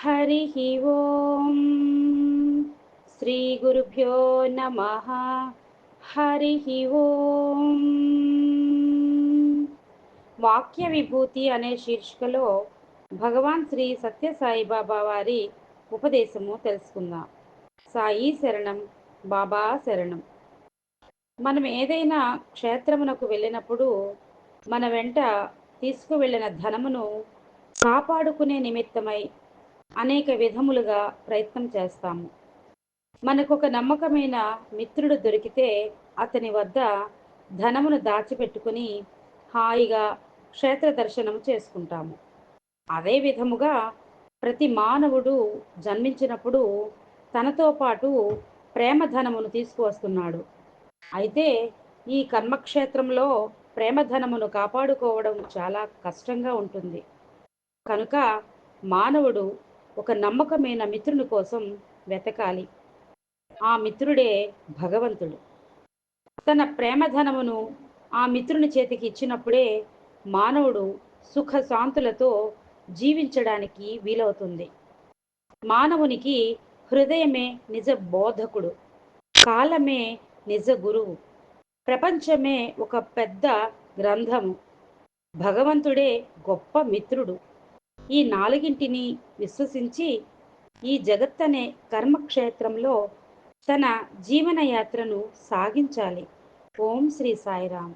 हरिः ओम् श्रीगुरुभ्यो नमः। हरिः ఓం. వాక్య విభూతి అనే శీర్షికలో భగవాన్ శ్రీ సత్యసాయిబాబా వారి ఉపదేశము తెలుసుకుందాం. సాయి శరణం, బాబా శరణం. మనం ఏదైనా క్షేత్రమునకు వెళ్ళినప్పుడు మన వెంట తీసుకువెళ్ళిన ధనమును కాపాడుకునే నిమిత్తమై అనేక విధములుగా ప్రయత్నం చేస్తాము. మనకొక నమ్మకమైన మిత్రుడు దొరికితే అతని వద్ద ధనమును దాచిపెట్టుకుని హాయిగా క్షేత్ర దర్శనం చేసుకుంటాము. అదే విధముగా ప్రతి మానవుడు జన్మించినప్పుడు తనతో పాటు ప్రేమధనమును తీసుకువస్తున్నాడు. అయితే ఈ కర్మక్షేత్రంలో ప్రేమధనమును కాపాడుకోవడం చాలా కష్టంగా ఉంటుంది. కనుక మానవుడు ఒక నమ్మకమైన మిత్రుని కోసం వెతకాలి. ఆ మిత్రుడే భగవంతుడు. తన ప్రేమధనమును ఆ మిత్రుని చేతికి ఇచ్చినప్పుడే మానవుడు సుఖశాంతులతో జీవించడానికి వీలవుతుంది. మానవునికి హృదయమే నిజ బోధకుడు, కాలమే నిజ గురువు, ప్రపంచమే ఒక పెద్ద గ్రంథము, భగవంతుడే గొప్ప మిత్రుడు. ఈ నాలుగింటిని విశ్వసించి ఈ జగత్తనే కర్మక్షేత్రంలో తన జీవనయాత్రను సాగించాలి. ఓం శ్రీ సాయిరామ్.